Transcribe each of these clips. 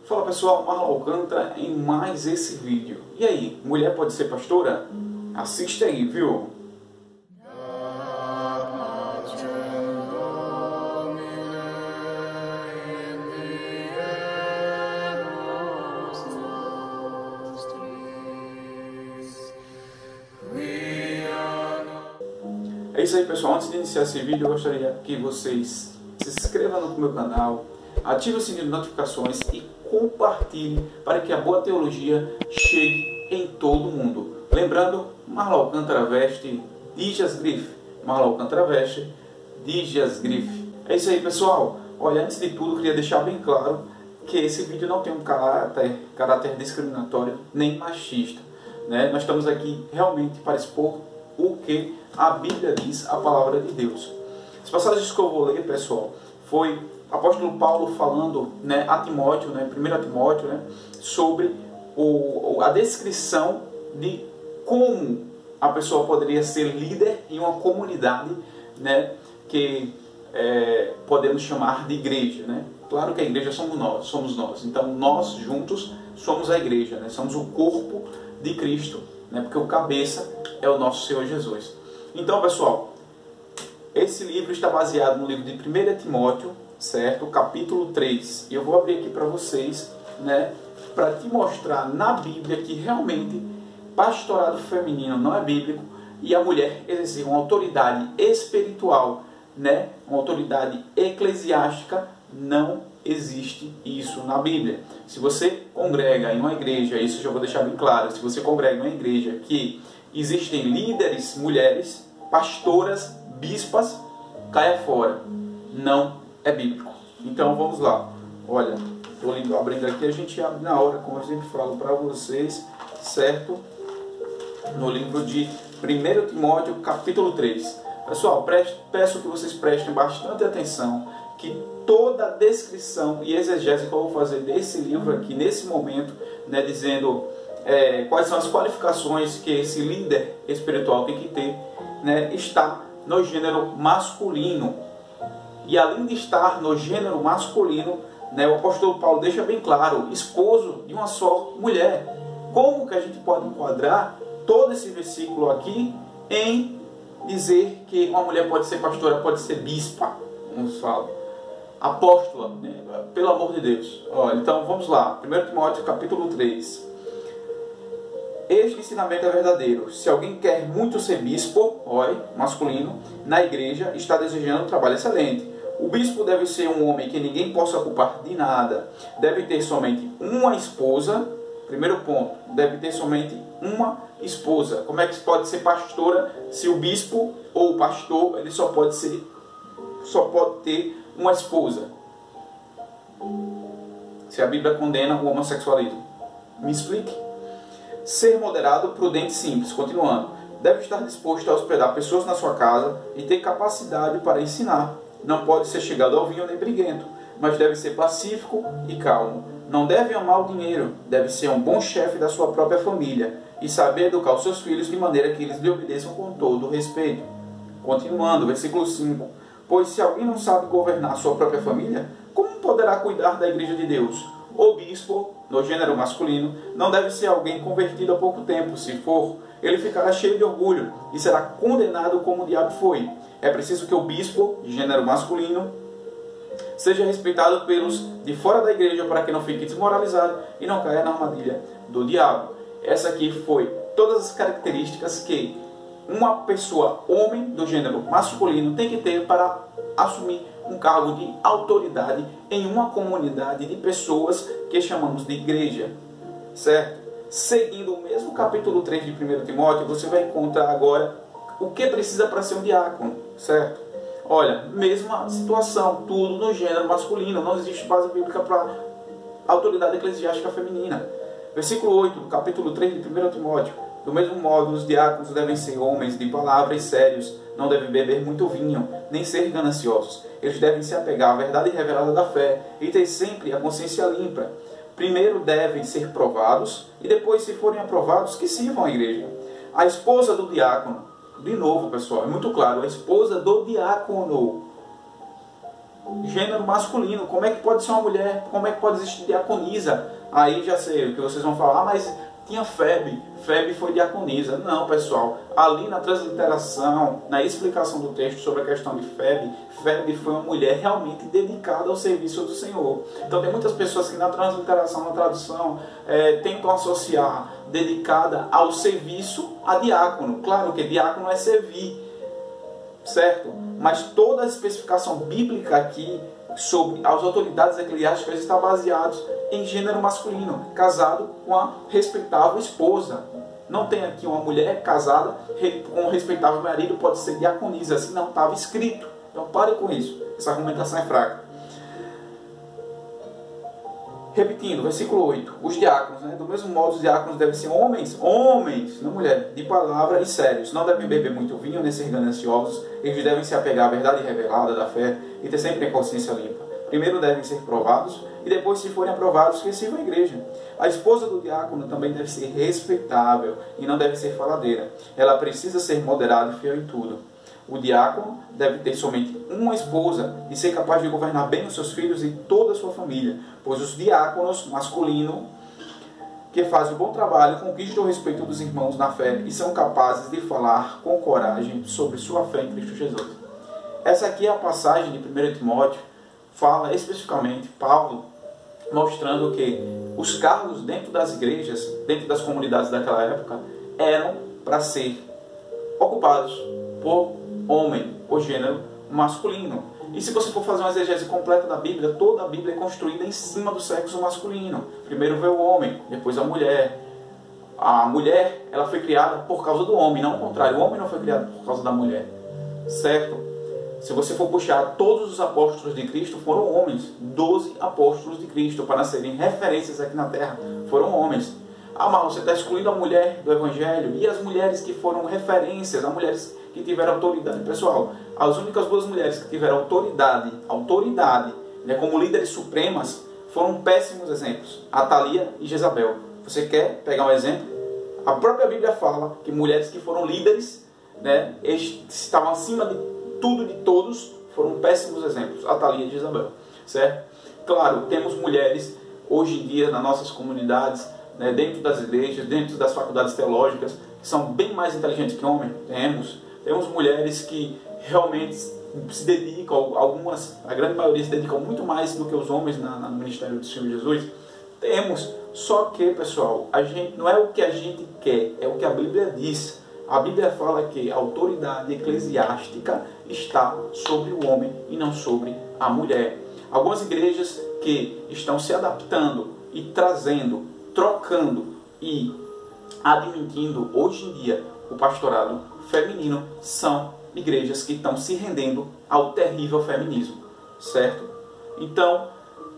Fala pessoal, Marlon Alcântara em mais esse vídeo. E aí, mulher pode ser pastora? Assista aí, viu? É isso aí pessoal, antes de iniciar esse vídeo eu gostaria que vocês se inscrevam no meu canal, ative o sininho de notificações e compartilhe para que a boa teologia chegue em todo mundo. Lembrando, Marlon Alcântara veste Dijas Grife, Marlon Alcântara veste Dijas Grife. É isso aí pessoal, olha, antes de tudo eu queria deixar bem claro que esse vídeo não tem um caráter discriminatório nem machista, né? Nós estamos aqui realmente para expor o que a Bíblia diz, a palavra de Deus. As passagens que eu vou ler, pessoal, foi o apóstolo Paulo falando, né, a Timóteo, né, 1 Timóteo, né, sobre a descrição de como a pessoa poderia ser líder em uma comunidade, né, que podemos chamar de igreja, né? Claro que a igreja somos nós. Então nós juntos somos a igreja, né? Somos o corpo de Cristo, né? Porque o cabeça é o nosso Senhor Jesus. Então, pessoal, esse livro está baseado no livro de 1 Timóteo, certo? Capítulo 3. E eu vou abrir aqui para vocês, né, para te mostrar na Bíblia que realmente pastorado feminino não é bíblico e a mulher exercer uma autoridade espiritual, né, uma autoridade eclesiástica, não existe isso na Bíblia. Se você congrega em uma igreja, isso eu já vou deixar bem claro, se você congrega em uma igreja que existem líderes, mulheres, pastoras, bispas, caia fora. Não é bíblico. Então vamos lá. Olha, estou abrindo aqui, a gente abre na hora, como eu sempre falo para vocês, certo? No livro de 1 Timóteo, capítulo 3. Pessoal, peço que vocês prestem bastante atenção, que toda a descrição e exegese que eu vou fazer desse livro aqui, nesse momento, né, dizendo quais são as qualificações que esse líder espiritual tem que ter, né, está no gênero masculino. E além de estar no gênero masculino, né, o apóstolo Paulo deixa bem claro, esposo de uma só mulher. Como que a gente pode enquadrar todo esse versículo aqui em dizer que uma mulher pode ser pastora, pode ser bispa, vamos falar, apóstola, né? Pelo amor de Deus. Olha, então vamos lá, 1 Timóteo capítulo 3. Este ensinamento é verdadeiro. Se alguém quer muito ser bispo, olha, masculino, na igreja, está desejando um trabalho excelente. O bispo deve ser um homem que ninguém possa culpar de nada. Deve ter somente uma esposa. Primeiro ponto, deve ter somente uma esposa. Como é que pode ser pastora se o bispo ou o pastor ele só pode ter uma esposa? Se a Bíblia condena o homossexualismo. Me explique. Ser moderado, prudente e simples. Continuando. Deve estar disposto a hospedar pessoas na sua casa e ter capacidade para ensinar. Não pode ser chegado ao vinho nem briguento, mas deve ser pacífico e calmo. Não deve amar o dinheiro, deve ser um bom chefe da sua própria família e saber educar os seus filhos de maneira que eles lhe obedeçam com todo o respeito. Continuando, versículo 5. Pois se alguém não sabe governar a sua própria família, como poderá cuidar da igreja de Deus? O bispo, no gênero masculino, não deve ser alguém convertido há pouco tempo. Se for, ele ficará cheio de orgulho e será condenado como o diabo foi. É preciso que o bispo, de gênero masculino, seja respeitado pelos de fora da igreja para que não fique desmoralizado e não caia na armadilha do diabo. Essa aqui foi todas as características que uma pessoa, homem do gênero masculino, tem que ter para assumir um cargo de autoridade em uma comunidade de pessoas que chamamos de igreja, certo? Seguindo o mesmo capítulo 3 de 1 Timóteo, você vai encontrar agora o que precisa para ser um diácono, certo? Olha, mesma situação, tudo no gênero masculino, não existe base bíblica para autoridade eclesiástica feminina. Versículo 8 do capítulo 3 de 1 Timóteo. Do mesmo modo, os diáconos devem ser homens de palavra e sérios, não devem beber muito vinho, nem ser gananciosos. Eles devem se apegar à verdade revelada da fé e ter sempre a consciência limpa. Primeiro devem ser provados e depois, se forem aprovados, que sirvam à igreja. A esposa do diácono, de novo pessoal, é muito claro, a esposa do diácono gênero masculino. Como é que pode ser uma mulher? Como é que pode existir diaconisa? Aí já sei o que vocês vão falar, mas tinha Febe. Febe foi diaconisa. Não, pessoal. Ali na transliteração, na explicação do texto sobre a questão de Febe, Febe foi uma mulher realmente dedicada ao serviço do Senhor. Então tem muitas pessoas que na transliteração, na tradução, tentam associar dedicada ao serviço a diácono. Claro que diácono é servir, certo? Mas toda a especificação bíblica aqui sobre as autoridades eclesiásticas está baseada em gênero masculino, casado com a respeitável esposa. Não tem aqui uma mulher casada com um respeitável marido, pode ser diaconisa, assim não estava escrito. Então pare com isso, essa argumentação é fraca. Repetindo, versículo 8, os diáconos, do mesmo modo os diáconos devem ser homens, não mulher, de palavra e sérios, não devem beber muito vinho nem ser gananciosos, eles devem se apegar à verdade revelada da fé e ter sempre a consciência limpa. Primeiro devem ser provados e depois, se forem aprovados, que sirvam a igreja. A esposa do diácono também deve ser respeitável e não deve ser faladeira. Ela precisa ser moderada e fiel em tudo. O diácono deve ter somente uma esposa e ser capaz de governar bem os seus filhos e toda a sua família, pois os diáconos masculinos que fazem um bom trabalho conquistam o respeito dos irmãos na fé e são capazes de falar com coragem sobre sua fé em Cristo Jesus. Essa aqui é a passagem de 1 Timóteo, fala especificamente Paulo, mostrando que os cargos dentro das igrejas, dentro das comunidades daquela época, eram para ser ocupados por homem, por gênero masculino. E se você for fazer uma exegese completa da Bíblia, toda a Bíblia é construída em cima do sexo masculino. Primeiro veio o homem, depois a mulher. A mulher, ela foi criada por causa do homem, não o contrário. O homem não foi criado por causa da mulher, certo? Se você for puxar, todos os apóstolos de Cristo foram homens. 12 apóstolos de Cristo, para serem referências aqui na Terra, foram homens. Ah, mas você está excluindo a mulher do Evangelho. E as mulheres que foram referências, as mulheres que tiveram autoridade pessoal. As únicas duas mulheres que tiveram autoridade, como líderes supremas, foram péssimos exemplos. Atalia e Jezabel. Você quer pegar um exemplo? A própria Bíblia fala que mulheres que foram líderes, eles estavam acima de tudo, de todos, foram péssimos exemplos. Atalia e Jezabel, certo? Claro, temos mulheres hoje em dia nas nossas comunidades, dentro das igrejas, dentro das faculdades teológicas, que são bem mais inteligentes que homens. Temos mulheres que realmente se dedicam, algumas, a grande maioria se dedicam muito mais do que os homens no ministério do Senhor Jesus. Temos, só que, pessoal, não é o que a gente quer, é o que a Bíblia diz. A Bíblia fala que a autoridade eclesiástica está sobre o homem e não sobre a mulher. Algumas igrejas que estão se adaptando e trazendo, trocando e admitindo hoje em dia o pastorado feminino são igrejas que estão se rendendo ao terrível feminismo, certo? Então,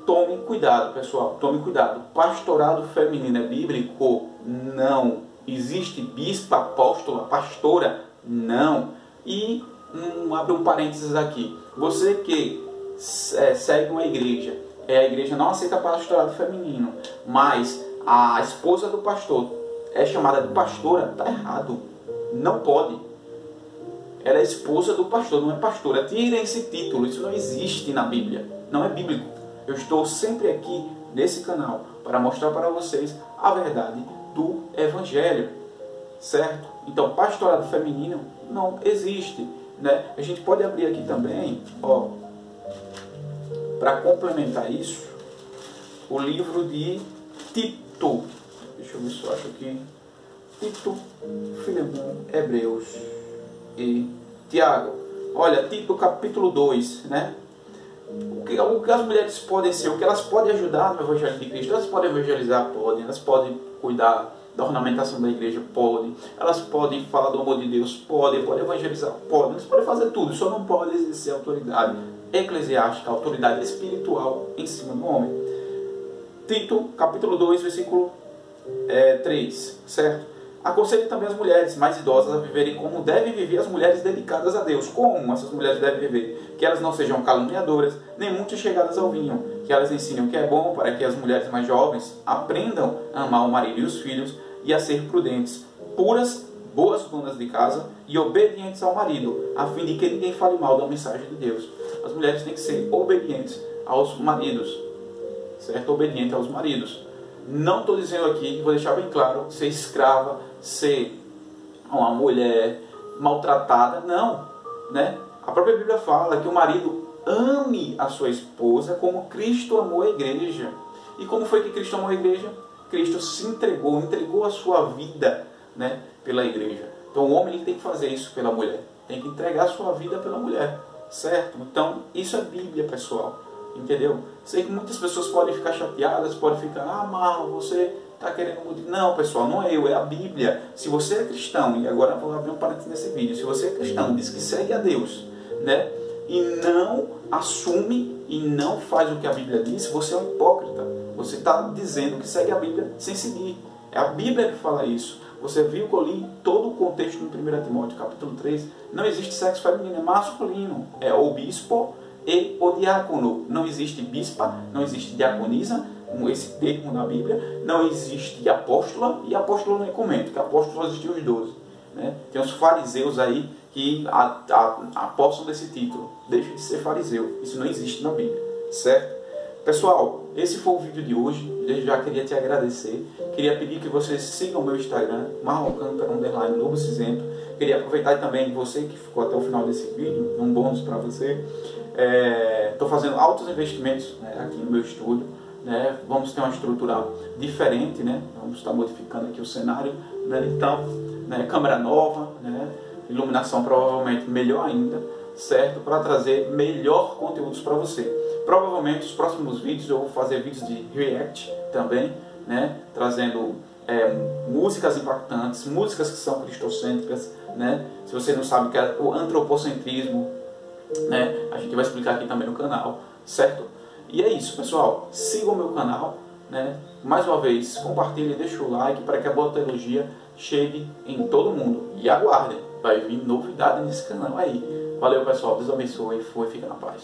tome cuidado, pessoal, tome cuidado. Pastorado feminino é bíblico? Não. Existe bispa, apóstola, pastora? Não. E abre um parênteses aqui. Você que segue uma igreja, a igreja não aceita pastorado feminino, mas a esposa do pastor é chamada de pastora, está errado. Não pode. Ela é esposa do pastor, não é pastora. Tirem esse título, isso não existe na Bíblia. Não é bíblico. Eu estou sempre aqui nesse canal para mostrar para vocês a verdade do Evangelho, certo? Então, pastorado feminino não existe, A gente pode abrir aqui também, para complementar isso, o livro de Tito. Deixa eu ver se eu acho aqui. Tito, Filemão, Hebreus e Tiago. Olha, Tito capítulo 2, O que as mulheres podem ser, o que elas podem ajudar no Evangelho de Cristo? Elas podem evangelizar? Podem. Elas podem cuidar da ornamentação da igreja? Podem. Elas podem falar do amor de Deus? Podem. Podem evangelizar? Podem. Elas podem fazer tudo, só não podem exercer autoridade eclesiástica, autoridade espiritual em cima do homem. Tito capítulo 2, versículo 3, certo? Aconselhe também as mulheres mais idosas a viverem como devem viver as mulheres dedicadas a Deus. Como essas mulheres devem viver? Que elas não sejam caluniadoras, nem muito chegadas ao vinho. Que elas ensinem o que é bom, para que as mulheres mais jovens aprendam a amar o marido e os filhos e a ser prudentes, puras boas donas de casa e obedientes ao marido, a fim de que ninguém fale mal da mensagem de Deus. As mulheres têm que ser obedientes aos maridos, certo? Obediente aos maridos. Não estou dizendo aqui, vou deixar bem claro, ser escrava, ser uma mulher maltratada, não, né? A própria Bíblia fala que o marido ame a sua esposa como Cristo amou a igreja. E como foi que Cristo amou a igreja? Cristo se entregou a sua vida, né, pela igreja. Então o homem ele tem que fazer isso pela mulher, tem que entregar a sua vida pela mulher, certo? Então isso é Bíblia, pessoal, entendeu? Sei que muitas pessoas podem ficar chateadas, podem ficar, Marlon, você está querendo mudar. Não, pessoal, não é eu, é a Bíblia. Se você é cristão, e agora vou abrir um parênteses nesse vídeo, se você é cristão, diz que segue a Deus, né, e não assume e não faz o que a Bíblia diz, você é um hipócrita. Você está dizendo que segue a Bíblia sem seguir. É a Bíblia que fala isso. Você viu que eu li todo o contexto no 1 Timóteo, capítulo 3. Não existe sexo feminino, é masculino. É o bispo e o diácono. Não existe bispa, não existe diaconisa, esse termo na Bíblia. Não existe apóstola, e apóstolo não comento, que apóstolo só existiam os 12. Né? Tem os fariseus aí que apostam desse título. Deixa de ser fariseu. Isso não existe na Bíblia, certo? Pessoal, esse foi o vídeo de hoje. Eu já queria te agradecer. Queria pedir que vocês sigam o meu Instagram, marloncantor_lobo-cinzento. Queria aproveitar também você que ficou até o final desse vídeo, um bônus para você. Estou fazendo altos investimentos, né, aqui no meu estúdio. Né? Vamos ter uma estrutura diferente, né? Vamos estar modificando aqui o cenário. Né? Então, né, câmera nova, né? Iluminação provavelmente melhor ainda, certo? Para trazer melhor conteúdos para você. Provavelmente os próximos vídeos eu vou fazer vídeos de react também, né? Trazendo músicas impactantes, músicas que são cristocêntricas, né? Se você não sabe o que é o antropocentrismo, né? A gente vai explicar aqui também no canal, certo? E é isso, pessoal. Sigam o meu canal, né? Mais uma vez, compartilhe, deixa o like para que a boa teologia chegue em todo mundo. E aguardem, vai vir novidade nesse canal aí. Valeu, pessoal. Deus abençoe. Fica na paz.